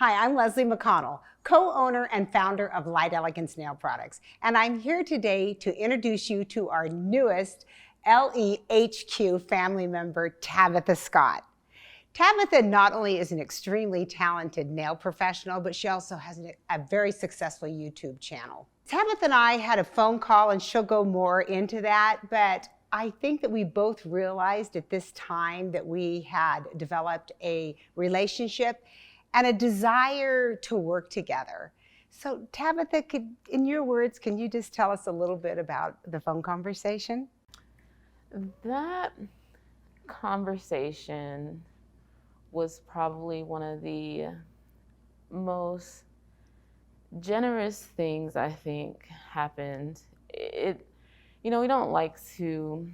Hi, I'm Leslie McConnell, co-owner and founder of Light Elegance Nail Products, and I'm here today to introduce you to our newest LEHQ family member, Tabytha Scott. Tabytha not only is an extremely talented nail professional, but she also has a very successful YouTube channel. Tabytha and I had a phone call, and she'll go more into that, but I think that we both realized at this time that we had developed a relationship and a desire to work together. So Tabytha, in your words, can you just tell us a little bit about the phone conversation? That conversation was probably one of the most generous things I think happened. We don't like to,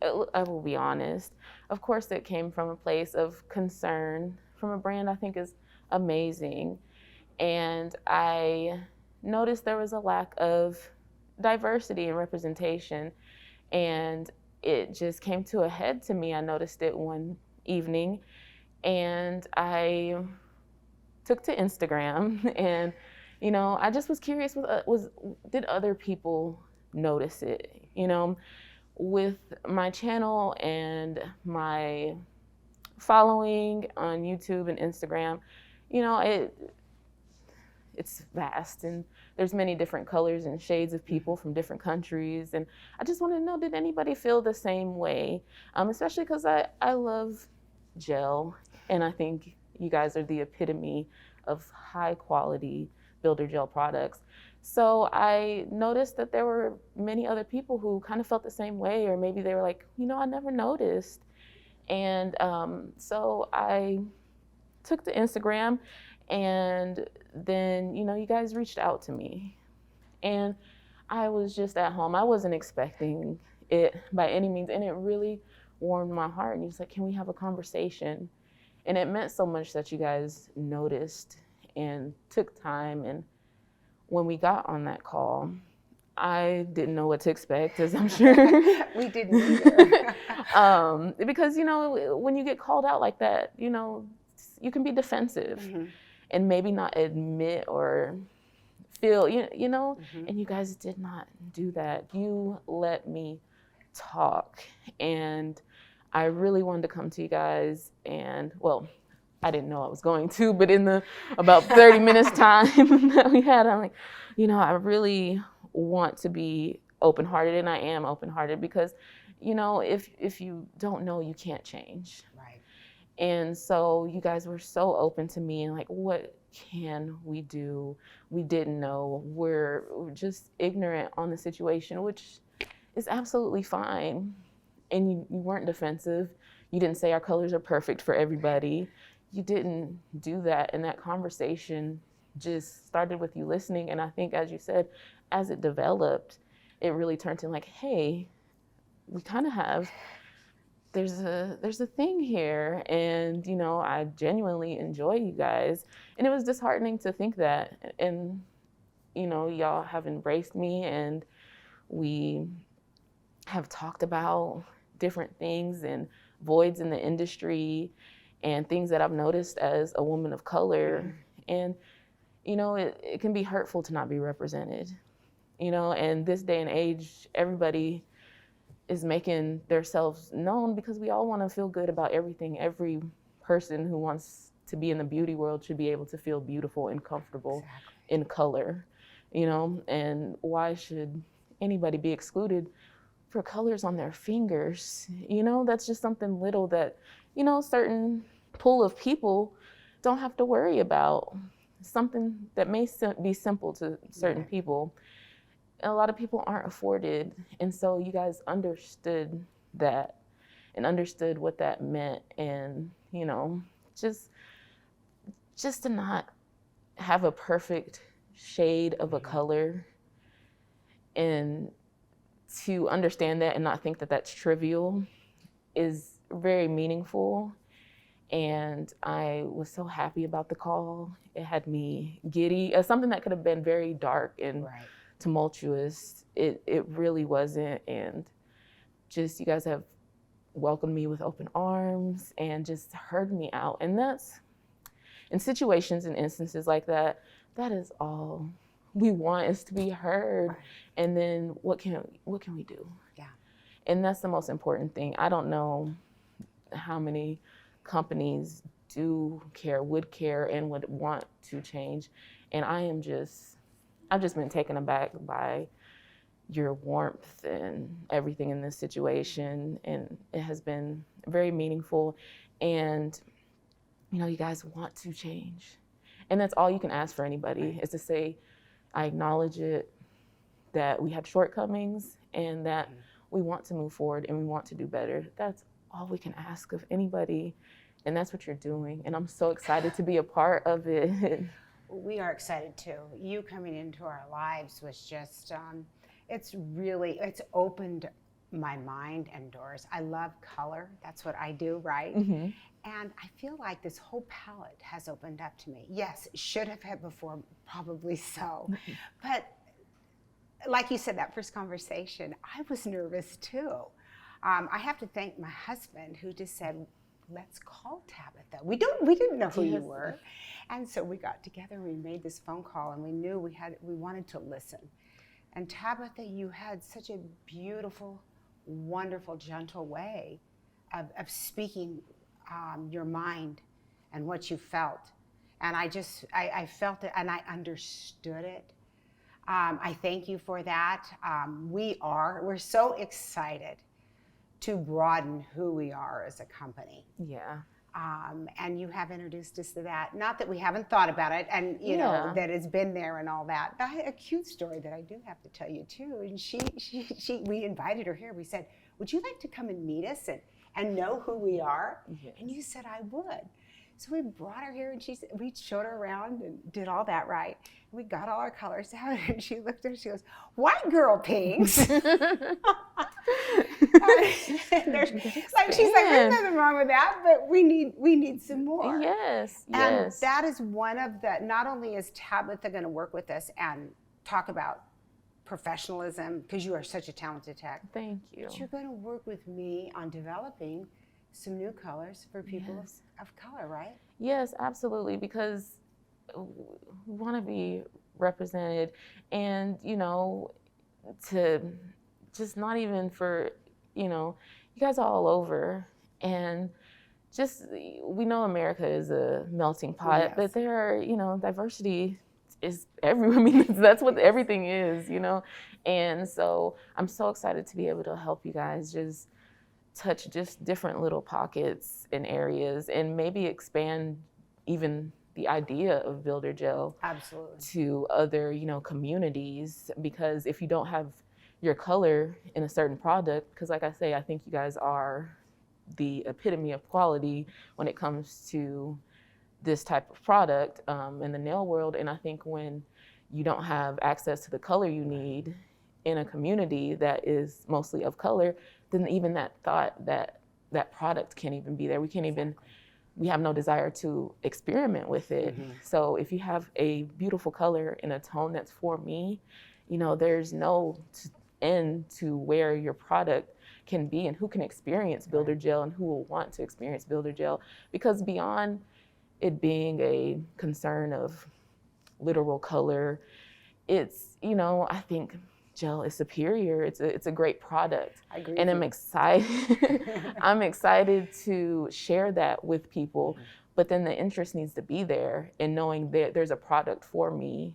I will be honest. Of course, it came from a place of concern from a brand I think is amazing. And I noticed there was a lack of diversity and representation. And it just came to a head to me. I noticed it one evening, and I took to Instagram, and I just was curious, did other people notice it? With my channel and my following on YouTube and Instagram, it's vast, and there's many different colors and shades of people from different countries, and I just wanted to know, did anybody feel the same way? Especially because I love gel, and I think you guys are the epitome of high quality builder gel products. So I noticed that there were many other people who kind of felt the same way, or maybe they were like, I never noticed. And so I took to Instagram, and then, you guys reached out to me, and I was just at home. I wasn't expecting it by any means, and it really warmed my heart. And he was like, can we have a conversation? And it meant so much that you guys noticed and took time. And when we got on that call, I didn't know what to expect, as I'm sure. We didn't either. Because, when you get called out like that, you can be defensive. Mm-hmm. And maybe not admit or feel, mm-hmm. And you guys did not do that. You let me talk, and I really wanted to come to you guys, and well, I didn't know I was going to, but in the about 30 minutes time that we had, I'm like, I really want to be open-hearted, and I am open-hearted because, if you don't know, you can't change. Right. And so you guys were so open to me, and like, what can we do? We didn't know. We're just ignorant on the situation, which is absolutely fine. And you weren't defensive. You didn't say our colors are perfect for everybody. You didn't do that. And that conversation just started with you listening. And I think, as you said, as it developed, it really turned into like, hey, we kind of have, there's a thing here, and I genuinely enjoy you guys. And it was disheartening to think that, and y'all have embraced me, and we have talked about different things and voids in the industry and things that I've noticed as a woman of color. And it can be hurtful to not be represented, and this day and age, everybody is making themselves known because we all want to feel good about everything. Every person who wants to be in the beauty world should be able to feel beautiful and comfortable in color, and why should anybody be excluded for colors on their fingers? That's just something little that, certain pool of people don't have to worry about. Something that may be simple to certain people. A lot of people aren't afforded. And so you guys understood that and understood what that meant. And, just to not have a perfect shade of a color, and to understand that and not think that that's trivial is very meaningful. And I was so happy about the call. It had me giddy. Something that could have been very dark and tumultuous, it really wasn't. And just, you guys have welcomed me with open arms and just heard me out. And in situations and instances like that, that is all we want, is to be heard. Right. And then what can we do? Yeah. And that's the most important thing. I don't know how many companies do care, would care, and would want to change. And I've just been taken aback by your warmth and everything in this situation. And it has been very meaningful. And, you know, you guys want to change. And that's all you can ask for anybody, is to say, I acknowledge it, that we had shortcomings, and that we want to move forward and we want to do better. That's all we can ask of anybody. And that's what you're doing. And I'm so excited to be a part of it. We are excited too. You coming into our lives was just, it's opened my mind and doors. I love color. That's what I do, right? Mm-hmm. And I feel like this whole palette has opened up to me. Yes, should have had before, probably so. But like you said, that first conversation, I was nervous too. I have to thank my husband, who just said, let's call Tabytha. We didn't know who you were. And so we got together and we made this phone call, and we knew we wanted to listen. And Tabytha, you had such a beautiful, wonderful, gentle way of speaking your mind and what you felt. And I felt it and I understood it. I thank you for that. We're so excited to broaden who we are as a company. Yeah. And you have introduced us to that. Not that we haven't thought about it, and you know that it's been there and all that. But a cute story that I do have to tell you too. And we invited her here. We said, "Would you like to come and meet us and know who we are?" Yes. And you said, "I would." So we brought her here, and we showed her around and did all that right. And we got all our colors out, and she looked at her, she goes, "White girl pinks." She's like, "There's nothing wrong with that, but we need some more." Yes, And yes. that is one of the, not only is Tabytha going to work with us and talk about professionalism, because you are such a talented tech. Thank you. But you're going to work with me on developing some new colors for people of color, right? Yes, absolutely, because we want to be represented, and, you know, to just not even for, you know, you guys are all over, and just, we know America is a melting pot, but there are, you know, diversity is everywhere. I mean, that's what everything is, you know? And so I'm so excited to be able to help you guys just touch just different little pockets and areas, and maybe expand even the idea of builder gel to other, you know, communities. Because if you don't have your color in a certain product, because like I say, I think you guys are the epitome of quality when it comes to this type of product in the nail world. And I think when you don't have access to the color you need in a community that is mostly of color, then even that thought that product can't even be there. We can't even, we have no desire to experiment with it. Mm-hmm. So if you have a beautiful color in a tone that's for me, you know, there's no end to where your product can be and who can experience builder gel and who will want to experience builder gel. Because beyond it being a concern of literal color, it's, you know, I think gel is superior. It's a great product. I agree. And I'm excited. I'm excited to share that with people. Mm-hmm. But then the interest needs to be there, and knowing that there's a product for me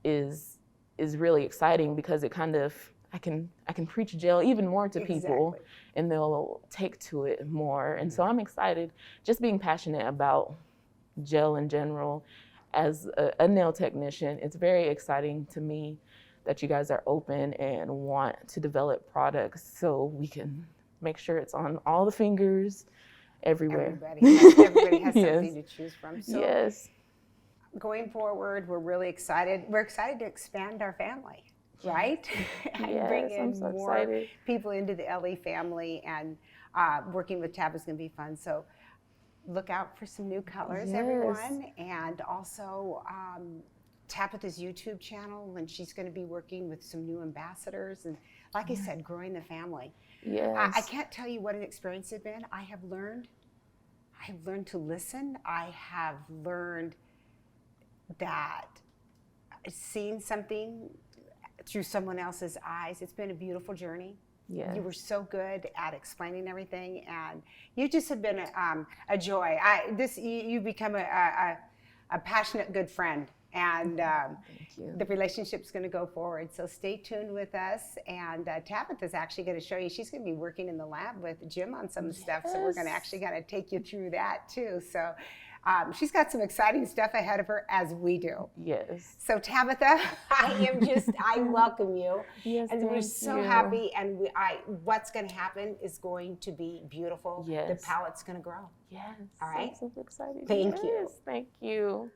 is really exciting, because it kind of, I can preach gel even more to people, and they'll take to it more. And so I'm excited, just being passionate about gel in general. As a nail technician, it's very exciting to me that you guys are open and want to develop products so we can make sure it's on all the fingers, everywhere. Everybody has something to choose from. So going forward, we're really excited. We're excited to expand our family, right? And bring in more people into the LE family, and working with Tab is going to be fun. So look out for some new colors, everyone. And also Tabytha's YouTube channel, and she's going to be working with some new ambassadors. And like I said, growing the family. Yes. I can't tell you what an experience it's been. I have learned I've learned to listen. I have learned that seeing something through someone else's eyes, it's been a beautiful journey. Yes. You were so good at explaining everything, and you just have been a joy. You've become a passionate good friend, and Thank you. the relationship's going to go forward. So stay tuned with us. And Tabytha's actually going to show you. She's going to be working in the lab with Jim on some stuff. So we're going to actually kind of take you through that too. So she's got some exciting stuff ahead of her, as we do. Yes. So Tabytha, I welcome you. Yes, And we're thank so you. happy. And what's going to happen is going to be beautiful. Yes. The palette's going to grow. Yes. All right. I'm so excited. Thank you. Yes, thank you.